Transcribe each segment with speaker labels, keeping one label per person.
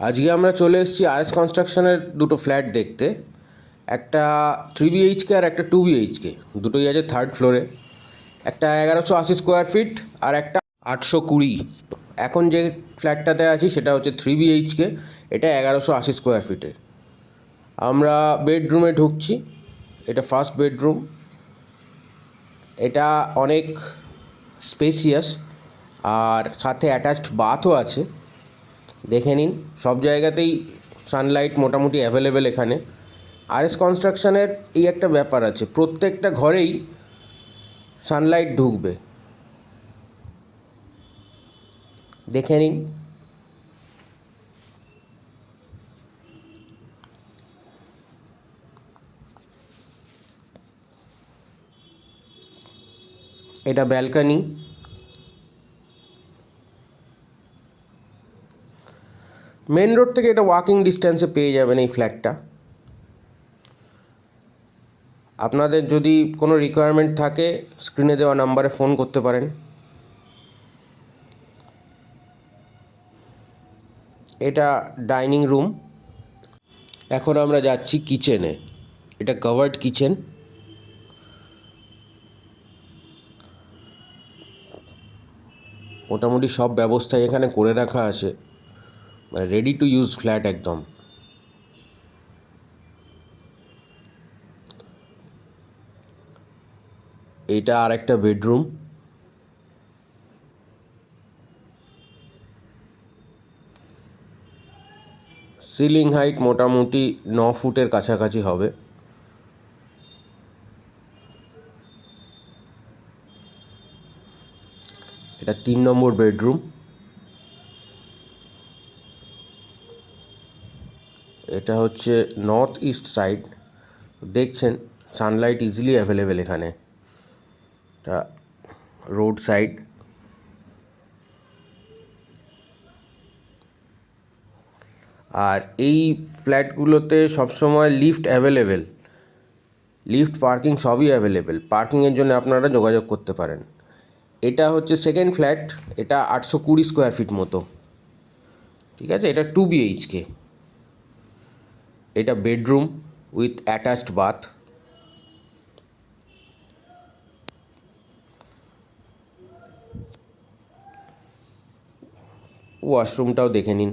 Speaker 1: আজকে আমরা চলে এসেছি আরএস কনস্ট্রাকশনের দুটো ফ্ল্যাট দেখতে। একটা 3 BHK আর একটা 2 BHK, দুটোই আছে থার্ড ফ্লোরে। একটা 1180 স্কোয়ার ফিট আর একটা 820। এখন যে ফ্ল্যাটটাতে আছি সেটা হচ্ছে 3 BHK, এটা 1180 স্কোয়ার ফিটের। আমরা বেডরুমে ঢুকছি। এটা ফার্স্ট বেডরুম। এটা অনেক স্পেসিয়াস আর সাথে অ্যাটাচড বাথও আছে। দেখে নিন, সব জায়গাতেই সানলাইট মোটামুটি অ্যাভেলেবেল এখানে। আরএস কনস্ট্রাকশনের এই একটা ব্যাপার আছে, প্রত্যেকটা ঘরেই সানলাইট ঢুকবে। দেখে নিন। এটা ব্যালকনি। মেন রোড থেকে এটা ওয়াকিং ডিস্টেন্সে পেয়ে যাবেন এই ফ্ল্যাটটা। আপনাদের যদি কোনো রিকোয়ারমেন্ট থাকে স্ক্রিনে দেওয়া নাম্বারে ফোন করতে পারেন। এটা ডাইনিং রুম। এখন আমরা যাচ্ছি কিচেনে। এটা কভার্ড কিচেন। মোটামুটি সব ব্যবস্থাই এখানে করে রাখা আছে, মানে রেডি টু ইউজ ফ্ল্যাট একদম। এটা আর একটা বেডরুম। সিলিং হাইট মোটামুটি 9 ফুটের কাছাকাছি হবে। এটা 3 নম্বর বেডরুম। এটা হচ্ছে নর্থ ইস্ট সাইড। দেখছেন সানলাইট ইজিলি অ্যাভেলেবেল এখানে। এটা রোড সাইড। আর এই ফ্ল্যাটগুলোতে সবসময় লিফট অ্যাভেলেবেল, লিফট পার্কিং সবই অ্যাভেলেবেল। পার্কিংয়ের জন্য আপনারা যোগাযোগ করতে পারেন। এটা হচ্ছে সেকেন্ড ফ্ল্যাট। এটা 820 স্কোয়ার ফিট মতো। ঠিক আছে, এটা 2 BHK। এটা বেডরুম উইথ অ্যাটাচড বাথ। ওয়াশরুমটাও দেখে নিন।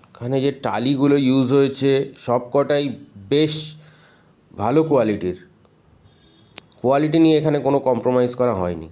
Speaker 1: এখানে যে টালিগুলো ইউজ হয়েছে সব কটাই বেশ ভালো কোয়ালিটির। কোয়ালিটি নিয়ে এখানে কোনো কম্প্রোমাইজ করা হয়নি।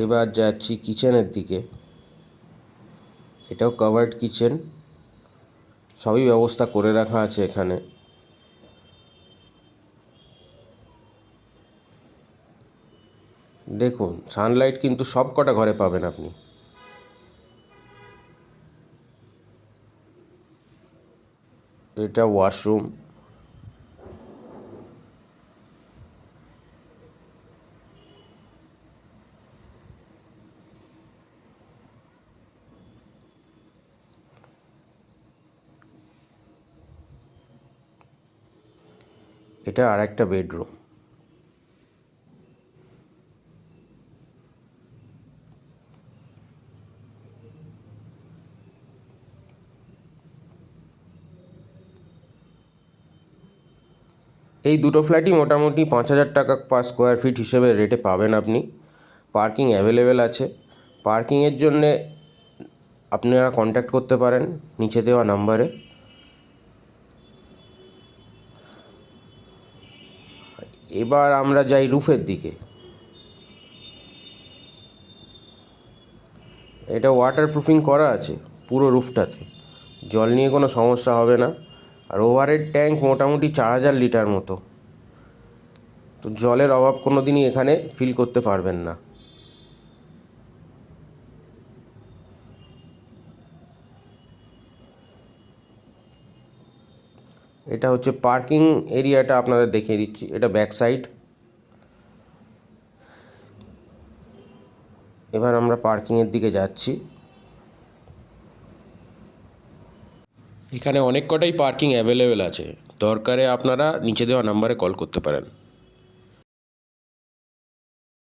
Speaker 1: এবার যাচ্ছি কিচেনের দিকে। এটাও কভার্ড কিচেন, সবই ব্যবস্থা করে রাখা আছে এখানে। দেখুন সানলাইট কিন্তু সব কটা ঘরে পাবেন আপনি। এটা ওয়াশরুম। এটা আর একটা বেডরুম। এই দুটো ফ্ল্যাটই মোটামুটি 5,000 টাকা পার স্কোয়ার ফিট হিসেবে রেটে পাবেন আপনি। পার্কিং অ্যাভেলেবেল আছে। পার্কিংয়ের জন্যে আপনারা কন্ট্যাক্ট করতে পারেন নিচে দেওয়া নাম্বারে। এবার আমরা যাই রুফের দিকে। এটা ওয়াটারপ্রুফিং করা আছে পুরো রুফটাতে, জল নিয়ে কোনো সমস্যা হবে না। আর ওভারহেড ট্যাঙ্ক মোটামুটি 4,000 লিটার মতো, তো জলের অভাব কোনো দিনই এখানে ফিল করতে পারবেন না। এটা হচ্ছে পার্কিং এরিয়াটা আপনাদের দেখিয়ে দিচ্ছি। এটা ব্যাক সাইড। এবার আমরা পার্কিংয়ের দিকে যাচ্ছি। এখানে অনেক কটাই পার্কিং অ্যাভেলেবেল আছে, দরকারে আপনারা নিচে দেওয়া নাম্বারে কল করতে পারেন।